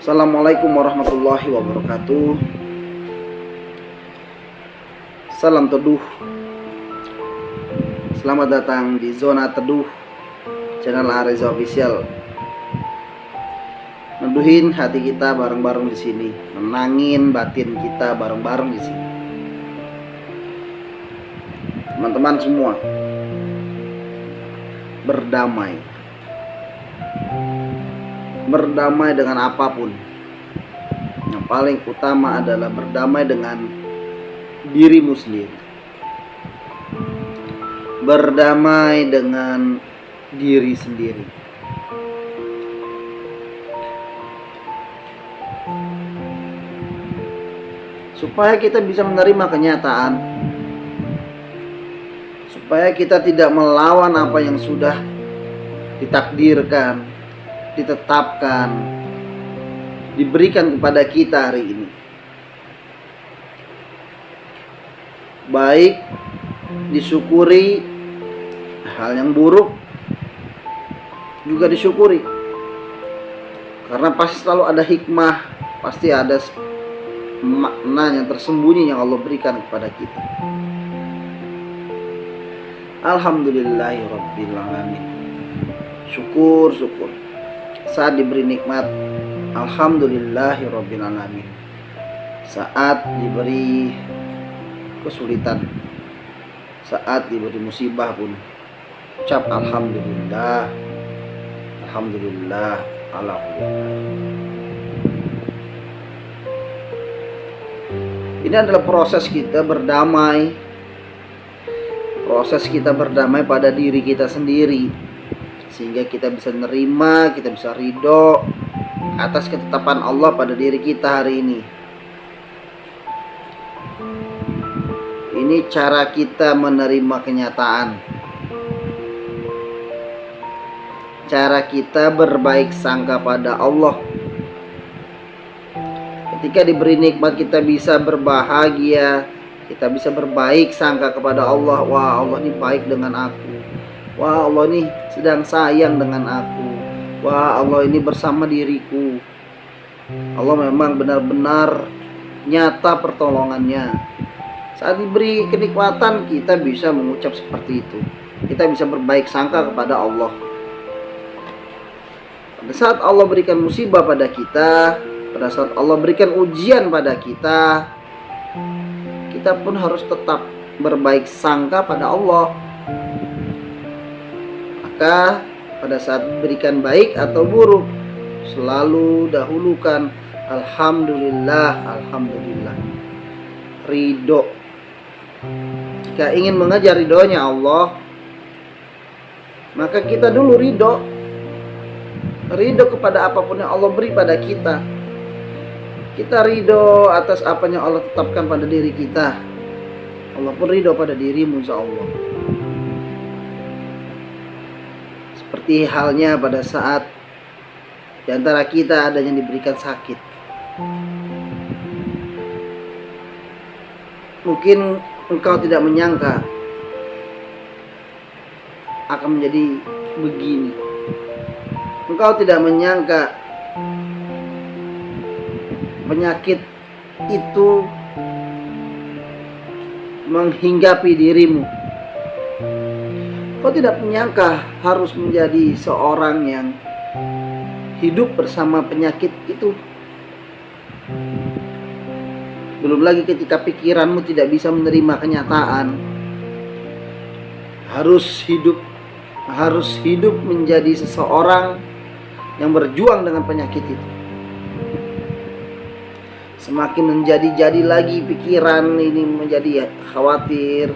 Assalamualaikum warahmatullahi wabarakatuh. Salam teduh. Selamat datang di Zona Teduh, channel Areza Official. Neduhin hati kita bareng-bareng di sini, menangin batin kita bareng-bareng di sini. Teman-teman semua, berdamai dengan apapun. Yang paling utama adalah berdamai dengan dirimu sendiri, berdamai dengan diri sendiri. Supaya kita bisa menerima kenyataan, supaya kita tidak melawan apa yang sudah ditakdirkan, ditetapkan, diberikan kepada kita hari ini. Baik disyukuri, hal yang buruk juga disyukuri. Karena pasti selalu ada hikmah, pasti ada makna yang tersembunyi yang Allah berikan kepada kita. Alhamdulillahirrabbilalamin. Syukur saat diberi nikmat, alhamdulillahirrabbilalamin. Saat diberi kesulitan, saat diberi musibah pun ucap alhamdulillah, alhamdulillah, alhamdulillah. Ini adalah proses kita berdamai, proses kita berdamai pada diri kita sendiri, sehingga kita bisa menerima, kita bisa ridho atas ketetapan Allah pada diri kita hari ini. Ini cara kita menerima kenyataan, cara kita berbaik sangka pada Allah. Ketika diberi nikmat kita bisa berbahagia, kita bisa berbaik sangka kepada Allah. Wah, Allah ini baik dengan aku. Wah, Allah ini sedang sayang dengan aku. Wah, Allah ini bersama diriku. Allah memang benar-benar nyata pertolongannya. Saat diberi kenikmatan kita bisa mengucap seperti itu. Kita bisa berbaik sangka kepada Allah. Pada saat Allah berikan musibah pada kita, pada saat Allah berikan ujian pada kita, kita pun harus tetap berbaik sangka pada Allah. Maka pada saat berikan baik atau buruk, selalu dahulukan alhamdulillah, alhamdulillah. Ridho. Jika ingin mengejar ridhonya Allah, maka kita dulu ridho kepada apapun yang Allah beri pada kita. Kita ridho atas apa yang Allah tetapkan pada diri kita. Allah pun ridho pada dirimu, insya Allah. Seperti halnya pada saat di antara kita ada yang diberikan sakit. Mungkin engkau tidak menyangka akan menjadi begini. Engkau tidak menyangka penyakit itu menghinggapi dirimu. Kau tidak menyangka harus menjadi seorang yang hidup bersama penyakit itu. Belum lagi ketika pikiranmu tidak bisa menerima kenyataan, harus hidup menjadi seseorang yang berjuang dengan penyakit itu. Semakin menjadi lagi pikiran ini menjadi khawatir,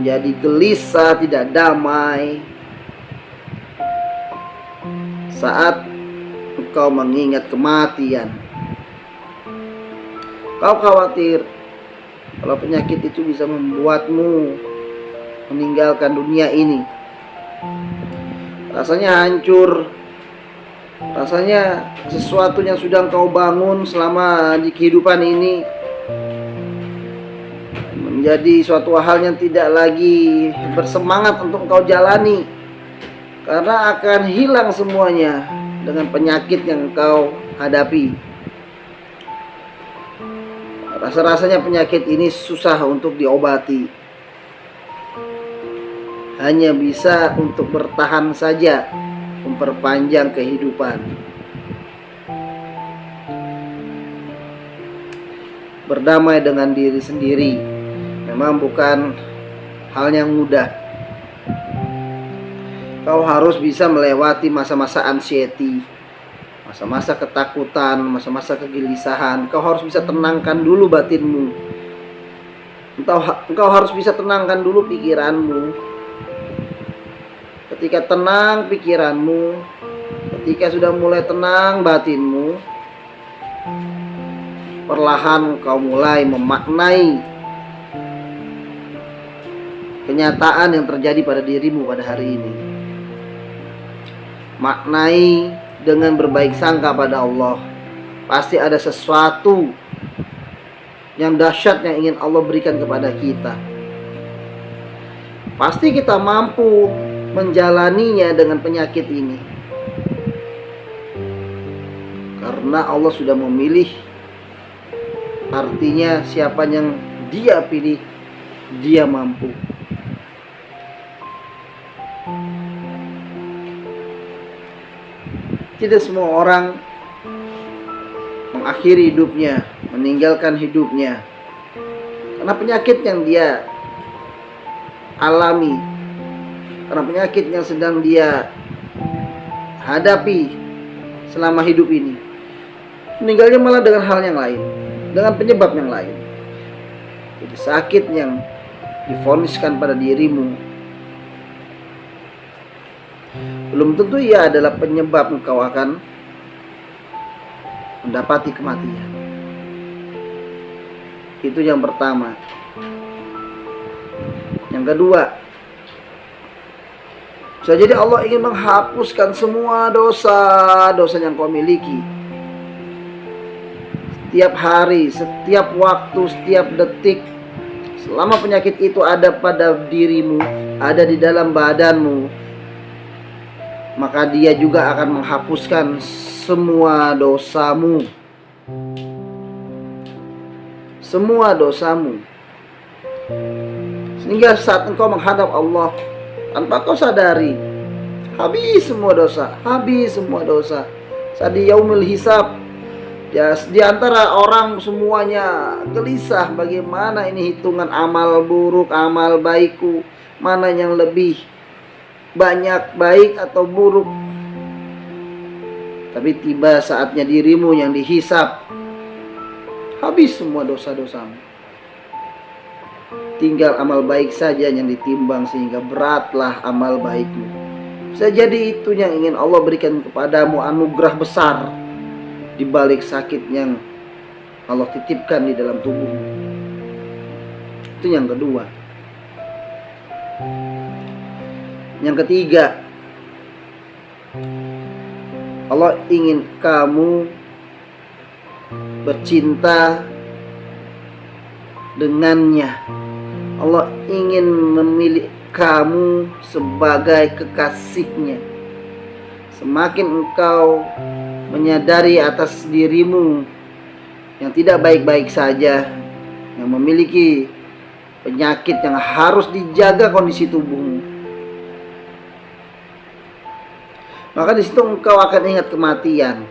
menjadi gelisah, tidak damai. Saat engkau mengingat kematian, kau khawatir kalau penyakit itu bisa membuatmu meninggalkan dunia ini. Rasanya hancur, rasanya sesuatu yang sudah engkau bangun selama di kehidupan ini menjadi suatu hal yang tidak lagi bersemangat untuk engkau jalani, karena akan hilang semuanya dengan penyakit yang engkau hadapi. Rasa-rasanya penyakit ini susah untuk diobati. Hanya bisa untuk bertahan saja, memperpanjang kehidupan. Berdamai dengan diri sendiri memang bukan hal yang mudah. Kau harus bisa melewati masa-masa anxiety, masa-masa ketakutan, masa-masa kegelisahan. Kau harus bisa tenangkan dulu batinmu. Engkau harus bisa tenangkan dulu pikiranmu. Ketika tenang pikiranmu, ketika sudah mulai tenang batinmu, perlahan kau mulai memaknai kenyataan yang terjadi pada dirimu pada hari ini. Maknai dengan berbaik sangka pada Allah. Pasti ada sesuatu yang dahsyat yang ingin Allah berikan kepada kita. Pasti kita mampu menjalaninya dengan penyakit ini, karena Allah sudah memilih. Artinya siapa yang Dia pilih, dia mampu. Tidak semua orang mengakhiri hidupnya, meninggalkan hidupnya karena penyakit yang dia alami, karena penyakit yang sedang dia hadapi selama hidup ini. Meninggalnya malah dengan hal yang lain, dengan penyebab yang lain. Jadi sakit yang divoniskan pada dirimu belum tentu ia adalah penyebab engkau akan mendapati kematian. Itu yang pertama. Yang kedua, bisa jadi Allah ingin menghapuskan semua dosa-dosa yang kau miliki. Setiap hari, setiap waktu, setiap detik, selama penyakit itu ada pada dirimu, ada di dalam badanmu, maka Dia juga akan menghapuskan semua dosamu. Semua dosamu. Sehingga saat engkau menghadap Allah, tanpa kau sadari, habis semua dosa. Habis semua dosa. Saat di yaumil hisab, ya, di antara orang semuanya gelisah bagaimana ini hitungan amal buruk, amal baikku, mana yang lebih banyak baik atau buruk. Tapi tiba saatnya dirimu yang dihisap, habis semua dosa-dosamu, tinggal amal baik saja yang ditimbang, sehingga beratlah amal baikmu. Bisa jadi itu yang ingin Allah berikan kepadamu, anugerah besar di balik sakit yang Allah titipkan di dalam tubuhmu. Itu yang kedua. Yang ketiga, Allah ingin kamu bercinta dengannya. Allah ingin memilih kamu sebagai kekasihnya. Semakin engkau menyadari atas dirimu yang tidak baik-baik saja, yang memiliki penyakit yang harus dijaga kondisi tubuhmu, maka di situ engkau akan ingat kematian,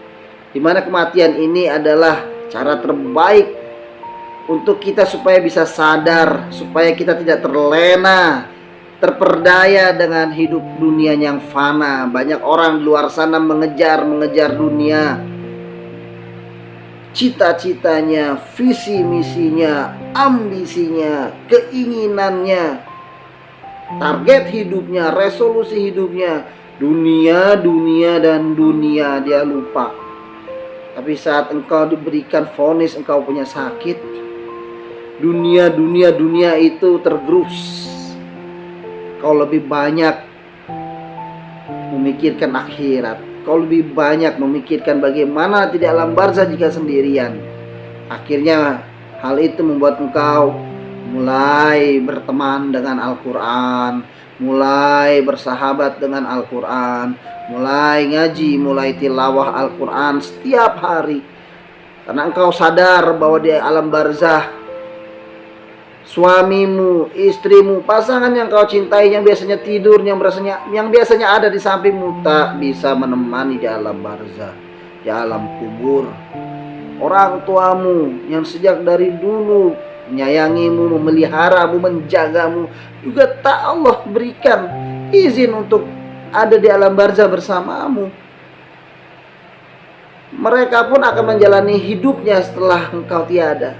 di mana kematian ini adalah cara terbaik untuk kita supaya bisa sadar, supaya kita tidak terlena, terperdaya dengan hidup dunia yang fana. Banyak orang di luar sana mengejar dunia, cita-citanya, visi misinya, ambisinya, keinginannya, target hidupnya, resolusi hidupnya, dunia, dan dunia dia lupa. Tapi saat engkau diberikan vonis engkau punya sakit, dunia itu tergerus. Kau lebih banyak memikirkan akhirat, kau lebih banyak memikirkan bagaimana tidak alam barzah jika sendirian. Akhirnya hal itu membuat engkau mulai berteman dengan Al-Quran, mulai bersahabat dengan Al-Quran, mulai ngaji, mulai tilawah Al-Quran setiap hari. Karena engkau sadar bahwa di alam barzah, suamimu, istrimu, pasangan yang kau cintai, yang biasanya tidur, yang biasanya ada di sampingmu, tak bisa menemani di alam barzah, di alam kubur. Orang tuamu yang sejak dari dulu menyayangimu, memeliharamu, menjagamu, juga tak Allah berikan izin untuk ada di alam barzah bersamamu. Mereka pun akan menjalani hidupnya setelah engkau tiada.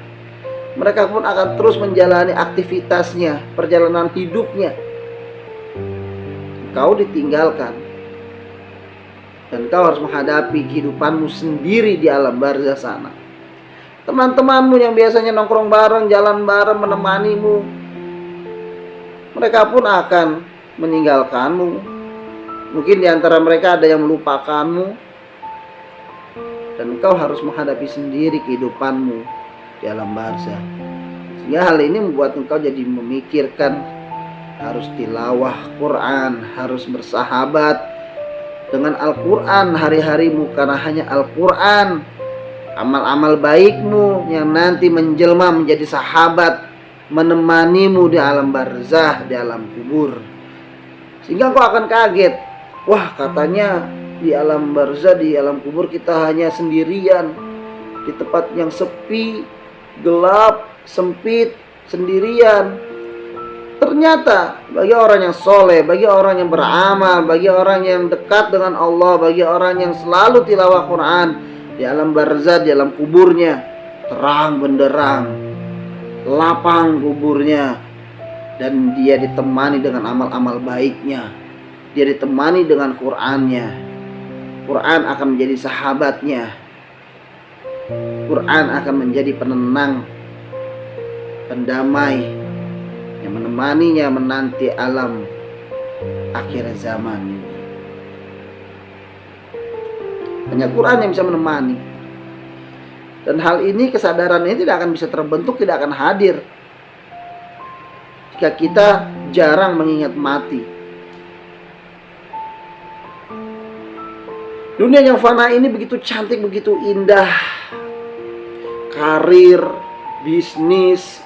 Mereka pun akan terus menjalani aktivitasnya, perjalanan hidupnya. Engkau ditinggalkan, dan kau harus menghadapi kehidupanmu sendiri di alam barzah sana. Teman-temanmu yang biasanya nongkrong bareng, jalan bareng, menemanimu, mereka pun akan meninggalkanmu. Mungkin di antara mereka ada yang melupakanmu, dan engkau harus menghadapi sendiri kehidupanmu di alam barzah. Sehingga hal ini membuat engkau jadi memikirkan harus tilawah Quran, harus bersahabat dengan Al-Quran hari-harimu, karena hanya Al-Quran, amal-amal baikmu yang nanti menjelma menjadi sahabat menemanimu di alam barzah, di alam kubur. Sehingga kau akan kaget, wah katanya di alam barzah, di alam kubur kita hanya sendirian, di tempat yang sepi, gelap, sempit, sendirian. Ternyata bagi orang yang soleh, bagi orang yang beramal, bagi orang yang dekat dengan Allah, bagi orang yang selalu tilawah Quran, di alam barzah, di alam kuburnya terang benderang, lapang kuburnya, dan dia ditemani dengan amal-amal baiknya, dia ditemani dengan Qurannya. Quran akan menjadi sahabatnya, Quran akan menjadi penenang, pendamai yang menemaninya menanti alam akhir zaman ini. Hanya Quran yang bisa menemani. Dan hal ini, kesadaran ini tidak akan bisa terbentuk, tidak akan hadir jika kita jarang mengingat mati. Dunia yang fana ini begitu cantik, begitu indah. Karir, bisnis,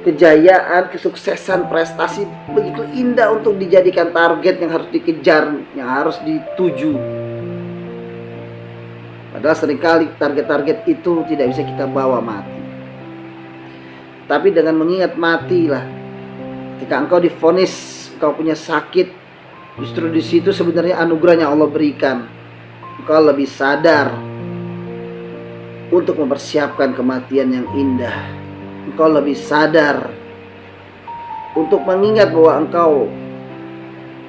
kejayaan, kesuksesan, prestasi begitu indah untuk dijadikan target yang harus dikejar, yang harus dituju. Padahal seringkali target-target itu tidak bisa kita bawa mati. Tapi dengan mengingat matilah, ketika engkau divonis engkau punya sakit, justru di situ sebenarnya anugerah yang Allah berikan. Engkau lebih sadar untuk mempersiapkan kematian yang indah. Engkau lebih sadar untuk mengingat bahwa engkau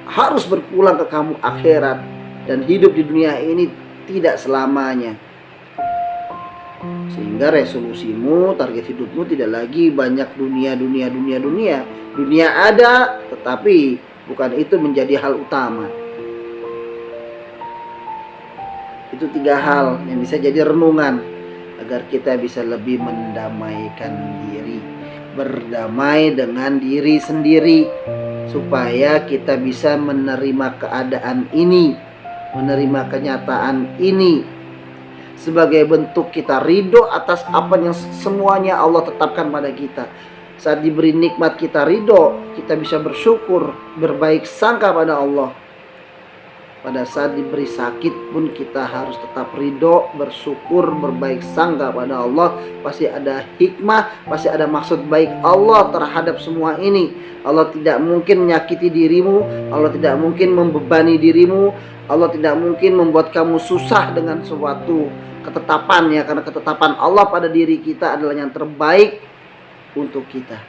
harus berpulang ke kampung akhirat, dan hidup di dunia ini tidak selamanya. Sehingga resolusimu, target hidupmu tidak lagi banyak dunia. Dunia ada, tetapi bukan itu menjadi hal utama. Itu 3 hal yang bisa jadi renungan agar kita bisa lebih mendamaikan diri, berdamai dengan diri sendiri, supaya kita bisa menerima keadaan ini, menerima kenyataan ini sebagai bentuk kita ridho atas apa yang semuanya Allah tetapkan pada kita. Saat diberi nikmat kita ridho, kita bisa bersyukur, berbaik sangka pada Allah. Pada saat diberi sakit pun kita harus tetap ridho, bersyukur, berbaik sangka pada Allah. Pasti ada hikmah, pasti ada maksud baik Allah terhadap semua ini. Allah tidak mungkin menyakiti dirimu, Allah tidak mungkin membebani dirimu, Allah tidak mungkin membuat kamu susah dengan suatu ketetapannya, karena ketetapan Allah pada diri kita adalah yang terbaik untuk kita.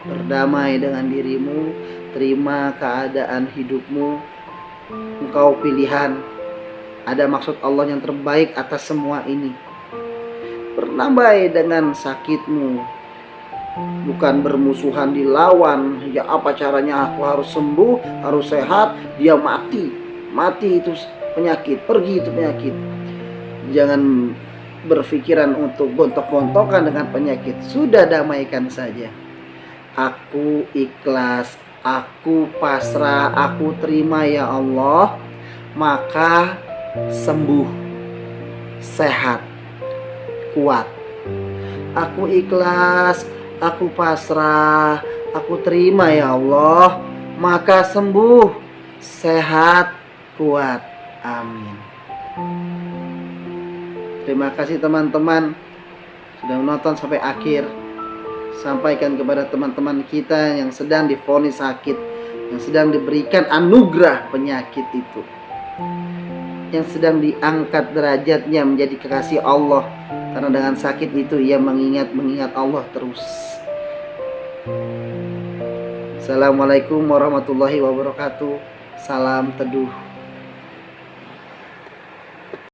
Berdamai dengan dirimu, terima keadaan hidupmu. Engkau pilihan, ada maksud Allah yang terbaik atas semua ini. Berdamai dengan sakitmu, bukan bermusuhan dilawan. Ya apa caranya aku harus sembuh, harus sehat, dia mati itu penyakit, pergi itu penyakit. Jangan berpikiran untuk gontok-gontokan dengan penyakit. Sudah damaikan saja. Aku ikhlas, aku pasrah, aku terima ya Allah, maka sembuh, sehat, kuat. Aku ikhlas, aku pasrah, aku terima ya Allah, maka sembuh, sehat, kuat. Amin. Terima kasih teman-teman sudah menonton sampai akhir. Sampaikan kepada teman-teman kita yang sedang divonis sakit, yang sedang diberikan anugerah penyakit itu, yang sedang diangkat derajatnya menjadi kekasih Allah, karena dengan sakit itu ia mengingat Allah terus. Assalamualaikum warahmatullahi wabarakatuh. Salam teduh.